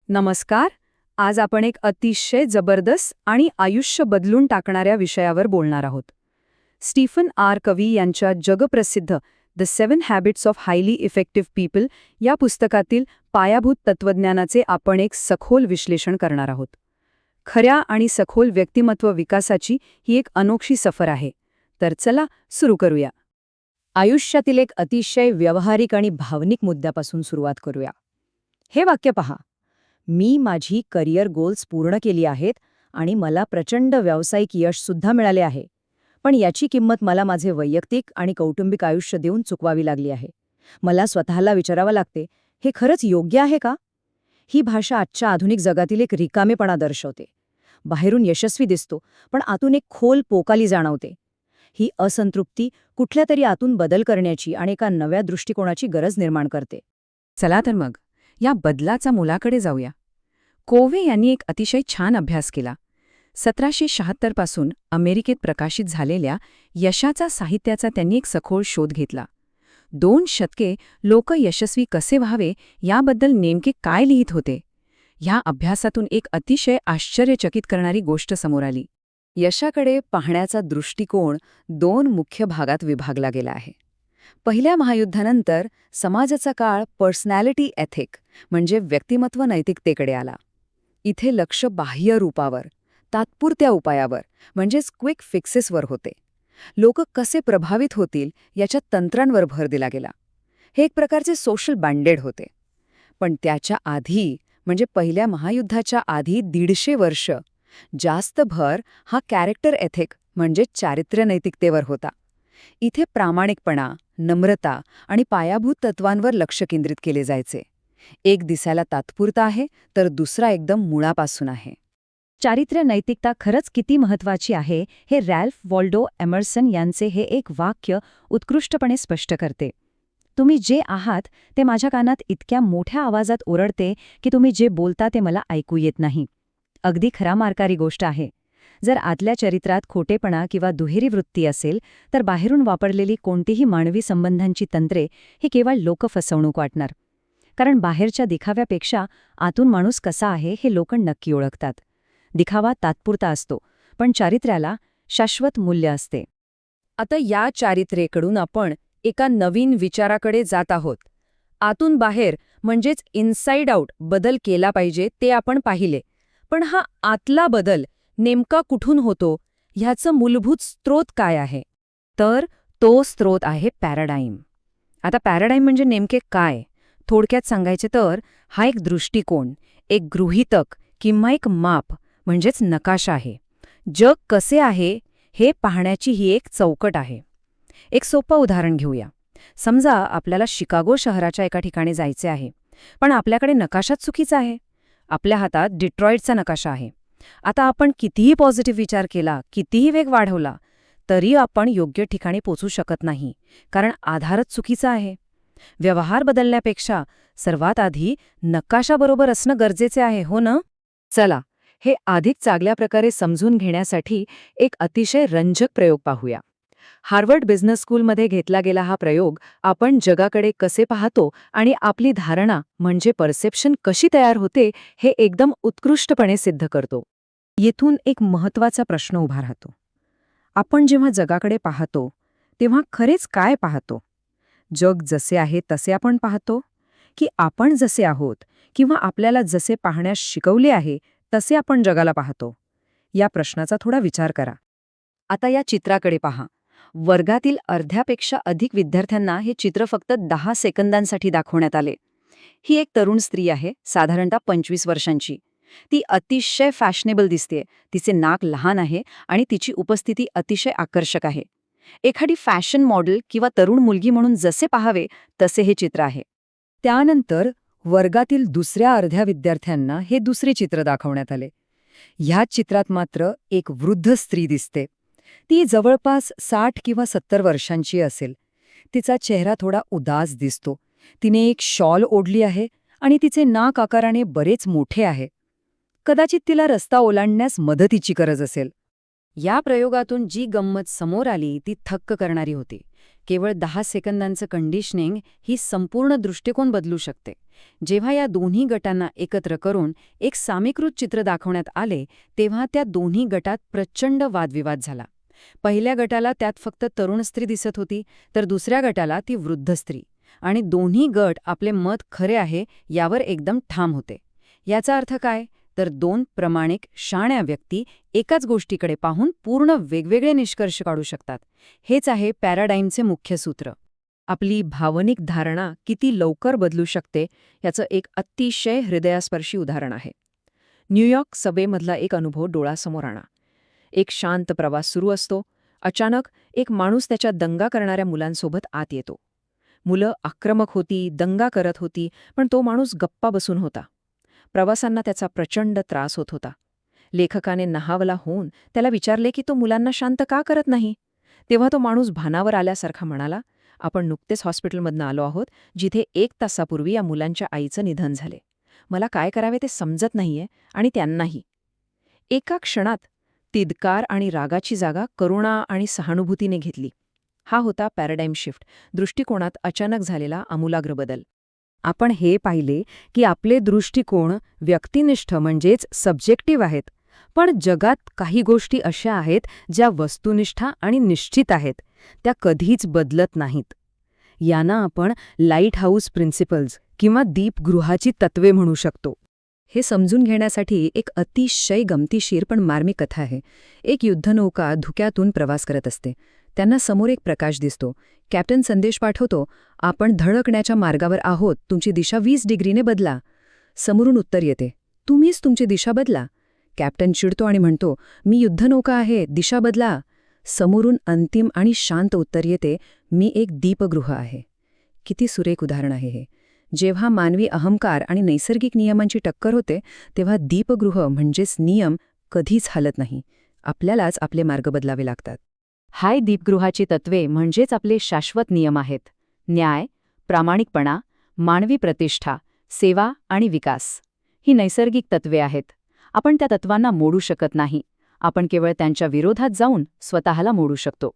नमस्कार. आज आपण एक अतिशय जबरदस्त आणि आयुष्य बदलून टाकणाऱ्या विषयावर बोलणार आहोत. स्टीफन आर कवी यांच्या जगप्रसिद्ध the 7 habits of highly effective people या पुस्तकातील पायाभूत तत्त्वज्ञानाचे आपण एक सखोल विश्लेषण करणार आहोत. खऱ्या आणि सखोल व्यक्तिमत्व विकासाची ही एक अनोखी सफर आहे. तर चला सुरू करूया. आयुष्यातील एक अतिशय व्यावहारिक आणि भावनिक मुद्द्यापासून सुरुवात करूया. हे वाक्य पहा, मी माझी करिअर गोल्स पूर्ण केली आहेत आणि मला प्रचंड व्यावसायिक यशसुद्धा मिळाले आहे. पण याची किंमत मला माझे वैयक्तिक आणि कौटुंबिक आयुष्य देऊन चुकवावी लागली आहे. मला स्वतःला विचारावं लागते, हे खरंच योग्य आहे का? ही भाषा आजच्या आधुनिक जगातील एक रिकामेपणा दर्शवते. बाहेरून यशस्वी दिसतो, पण आतून एक खोल पोकाली जाणवते. ही असंतृप्ती कुठल्या तरी आतून बदल करण्याची आणि एका नव्या दृष्टिकोनाची गरज निर्माण करते. चला तर मग या बदलाचा मुलाकडे जाऊया. कोवे यांनी एक अतिशय छान अभ्यास केला. 1776 पासून अमेरिकेत प्रकाशित झालेल्या यशाचा साहित्याचा त्यांनी एक सखोल शोध घेतला. 2 शतके लोक यशस्वी कसे व्हावे याबद्दल नेमके काय लिहित होते. ह्या अभ्यासातून एक अतिशय आश्चर्यचकित करणारी गोष्ट समोर आली. यशाकडे पाहण्याचा दृष्टिकोन 2 मुख्य भागात विभागला गेला आहे. पहिल्या महायुद्धानंतर समाजाचा काळ पर्सनॅलिटी एथिक म्हणजे व्यक्तिमत्व नैतिकतेकडे आला. इथे लक्ष बाह्य रूपावर, तात्पुरत्या उपायावर म्हणजेच क्विक फिक्सेसवर होते. लोक कसे प्रभावित होतील याच्या तंत्रांवर भर दिला गेला. हे एक प्रकारचे सोशल बँडेड होते. पण त्याच्या आधी म्हणजे पहिल्या महायुद्धाच्या आधी 150 वर्ष जास्त भर हा कॅरेक्टर एथिक म्हणजे चारित्र्य नैतिकतेवर होता. इथे प्रामाणिकपणा, नम्रता आणि पायाभूत तत्वांवर लक्ष केंद्रित केले जायचे. एक दिसायला तात्पुरता आहे तर दुसरा एकदम मुळापासून आहे. चारित्र्य नैतिकता खरंच किती महत्वाची आहे हे रॅल्फ वॉल्डो एमर्सन यांचे हे एक वाक्य उत्कृष्टपणे स्पष्ट करते. तुम्ही जे आहात ते माझ्या कानात इतक्या मोठ्या आवाजात ओरडते की तुम्ही जे बोलता ते मला ऐकू येत नाही. अगदी खरामार्कारी गोष्ट आहे. जर आतल्या चरित्रात खोटेपणा किंवा दुहेरी वृत्ती असेल तर बाहेरून वापरलेली कोणतीही मानवी संबंधांची तंत्रे ही केवळ लोकफसवणूक वाटणार. कारण बाहेरच्या दिखाव्यापेक्षा आतून माणूस कसा आहे हे लोक नक्की ओळखतात. दिखावा तात्पुरता असतो, पण चारित्र्याला शाश्वत मूल्य असते. आता या चारित्र्याकडून आपण एका नवीन विचाराकडे जात आहोत. आतून बाहेर म्हणजेच इनसाइड आउट बदल केला पाहिजे ते आपण पाहिले. पण हा आतला बदल नेमका कुठून होतो ह्याचं मूलभूत स्रोत काय आहे? तर तो स्रोत आहे पॅराडाईम. आता पॅराडाईम म्हणजे नेमके काय? थोडक्यात सांगायचे तर हा एक दृष्टिकोन, एक गृहीतक किंवा एक माप म्हणजेच नकाशा आहे. जग कसे आहे हे पाहण्याची ही एक चौकट आहे. एक सोपं उदाहरण घेऊया. समजा आपल्याला शिकागो शहराच्या एका ठिकाणी जायचे आहे, पण आपल्याकडे नकाशाच चुकीचा आहे. आपल्या हातात डिट्रॉइटचा नकाशा आहे. आता आपण कितीही पॉझिटिव्ह विचार केला, कितीही वेग वाढवला, तरी आपण योग्य ठिकाणी पोचू शकत नाही, कारण आधारच चुकीचा आहे. व्यवहार बदलण्यापेक्षा सर्वात आधी नकाशाबरोबर असणं गरजेचे आहे, हो ना? चला, हे अधिक चांगल्या प्रकारे समजून घेण्यासाठी एक अतिशय रंजक प्रयोग पाहूया. हार्वर्ड बिझनेस स्कूलमध्ये घेतला गेला हा प्रयोग आपण जगाकडे कसे पाहतो आणि आपली धारणा म्हणजे परसेप्शन कशी तयार होते हे एकदम उत्कृष्टपणे सिद्ध करतो. येथून एक महत्त्वाचा प्रश्न उभा राहतो. आपण जेव्हा जगाकडे पाहतो तेव्हा खरेच काय पाहतो? जग जसे आहे तसे आपण पाहतो की आपण जसे आहोत किंवा आपल्याला जसे पाहण्यास शिकवले आहे तसे आपण जगाला पाहतो? या प्रश्नाचा थोडा विचार करा. आता या चित्राकडे पहा. वर्गातील अर्ध्यापेक्षा अधिक विद्यार्थ्यांना हे चित्र फक्त 10 सेकंदांसाठी दाखवण्यात आले. ही एक तरुण स्त्री आहे, साधारणतः 25 वर्षांची. ती अतिशय फॅशनेबल दिसते, तिचे नाक लहान आहे आणि तिची उपस्थिती अतिशय आकर्षक आहे. एखादी फॅशन मॉडेल किंवा तरुण मुलगी म्हणून जसे पाहावे तसे हे चित्र आहे. त्यानंतर वर्गातील दुसऱ्या अर्ध्या विद्यार्थ्यांना हे दुसरे चित्र दाखवण्यात आले. ह्या चित्रात मात्र एक वृद्ध स्त्री दिसते. ती जवळपास 60 किंवा 70 वर्षांची असेल. तिचा चेहरा थोडा उदास दिसतो. तिने एक शॉल ओढली आहे आणि तिचे नाक आकाराने बरेच मोठे आहे. कदाचित तिला रस्ता ओलांडण्यास मदतीची गरज असेल. या प्रयोगातून जी गंमत समोर आली ती थक्क करणारी होती. केवळ 10 सेकंदांचं कंडिशनिंग ही संपूर्ण दृष्टिकोन बदलू शकते. जेव्हा या दोन्ही गटांना एकत्र करून एक सामीकृत चित्र दाखवण्यात आले, तेव्हा त्या दोन्ही गटात प्रचंड वादविवाद झाला. पहिल्या गटाला त्यात फक्त तरुण स्त्री दिसत होती, तर दुसऱ्या गटाला ती वृद्ध स्त्री. आणि दोन्ही गट आपले मत खरे आहे यावर एकदम ठाम होते. याचा अर्थ काय? तर दोन प्रामाणिक, शाण्या व्यक्ती एकाच गोष्टीकडे पाहून पूर्ण वेगवेगळे निष्कर्ष काढू शकतात. हेच आहे पॅराडाईमचे मुख्य सूत्र. आपली भावनिक धारणा किती लवकर बदलू शकते याचं एक अतिशय हृदयस्पर्शी उदाहरण आहे. न्यूयॉर्क सबवेमधला एक अनुभव डोळ्यासमोर आणा. एक शांत प्रवास सुरू असतो. अचानक एक माणूस त्याच्या दंगा करणाऱ्या मुलांसोबत आत येतो. मुलं आक्रमक होती, दंगा करत होती, पण तो माणूस गप्पा बसून होता. प्रवासांना त्याचा प्रचंड त्रास होत होता. लेखकाने नहावला होऊन त्याला विचारले की तो मुलांना शांत का करत नाही. तेव्हा तो माणूस भानावर आल्यासारखा म्हणाला, आपण नुकतेच हॉस्पिटलमधनं आलो आहोत, जिथे 1 तासापूर्वी या मुलांच्या आईचं निधन झाले. मला काय करावे ते समजत नाहीये आणि त्यांनाही. एका क्षणात तिदकार आणि रागाची जागा करुणा आणि सहानुभूतीने घेतली. हा होता पॅराडाईम शिफ्ट, दृष्टिकोनात अचानक झालेला आमूलाग्र बदल. आपण हे पाहिले की आपले दृष्टिकोन व्यक्तिनिष्ठ म्हणजेच सब्जेक्टिव्ह आहेत. पण जगात काही गोष्टी अशा आहेत ज्या वस्तुनिष्ठ आणि निश्चित आहेत. त्या कधीच बदलत नाहीत. यांना आपण लाईट हाऊस प्रिन्सिपल्स किंवा दीपगृहाची तत्वे म्हणू शकतो. हे समजून घेण्यासाठी एक अतिशय गमतीशीर पण मार्मिक कथा आहे. एक युद्धनौका धुक्यातून प्रवास करत असते. त्यांना समोर एक प्रकाश दिसतो. कॅप्टन संदेश पाठवतो, आपण धडकण्याच्या मार्गावर आहोत, तुमची दिशा 20 डिग्रीने बदला. समोरून उत्तर येते, तुम्हीच तुमची दिशा बदला. कॅप्टन चिडतो आणि म्हणतो, मी युद्धनौका आहे, दिशा बदला. समोरून अंतिम आणि शांत उत्तर येते, मी एक दीपगृह आहे. किती सुरेख उदाहरण आहे हे. जेव्हा मानवी अहंकार आणि नैसर्गिक नियमांची टक्कर होते, तेव्हा दीपगृह म्हणजेच नियम कधीच हलत नाही. आपल्यालाच आपले मार्ग बदलावे लागतात. हाय दीपगृहाची तत्वे म्हणजेच आपले शाश्वत नियम आहेत. न्याय, प्रामाणिकपणा, मानवी प्रतिष्ठा, सेवा आणि विकास ही नैसर्गिक तत्वे आहेत. आपण त्या तत्वांना मोडू शकत नाही. आपण केवळ त्यांच्या विरोधात जाऊन स्वतःला मोडू शकतो.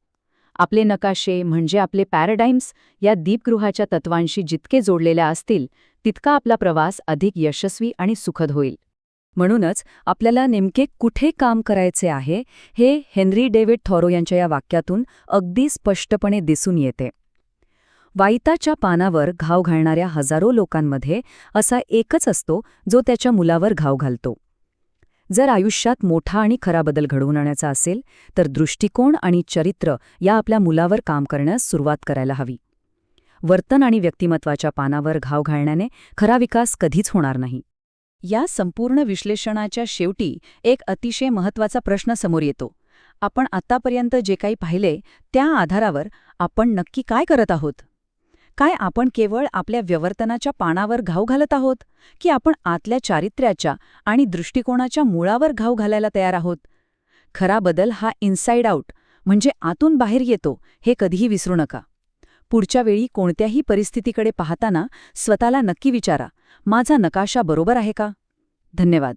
आपले नकाशे म्हणजे आपले पॅराडाईम्स या दीपगृहाच्या तत्वांशी जितके जोडलेल्या असतील, तितका आपला प्रवास अधिक यशस्वी आणि सुखद होईल. म्हणूनच आपल्याला नेमके कुठे काम करायचे आहे हे हेनरी डेव्हिड थॉरो यांच्या या वाक्यातून अगदी स्पष्टपणे दिसून येते. वाईताच्या पानावर घाव घालणाऱ्या हजारो लोकांमध्ये असा एकच असतो जो त्याच्या मुलावर घाव घालतो. जर आयुष्यात मोठा आणि खरा बदल घडवून आणायचा असेल तर दृष्टिकोन आणि चरित्र या आपल्या मुलावर काम करण्यास सुरुवात करायला हवी. वर्तन आणि व्यक्तिमत्वाच्या पानावर घाव घालण्याने खरा विकास कधीच होणार नाही. या संपूर्ण विश्लेषणाच्या शेवटी एक अतिशय महत्त्वाचा प्रश्न समोर येतो. आपण आतापर्यंत जे काही पाहिले त्या आधारावर आपण नक्की काय करत आहोत? काय आपण केवळ आपल्या व्यवर्तनाच्या पानावर घाव घालत आहोत, की आपण आतल्या चारित्र्याच्या आणि दृष्टिकोनाच्या मुळावर घाव घालायला तयार आहोत? खरा बदल हा इनसाइड आउट म्हणजे आतून बाहेर येतो, हे कधीही विसरू नका. पुढच्या वेळी कोणत्याही परिस्थितीकडे पाहताना स्वतःला नक्की विचारा, माझा नकाशा बरोबर आहे का? धन्यवाद.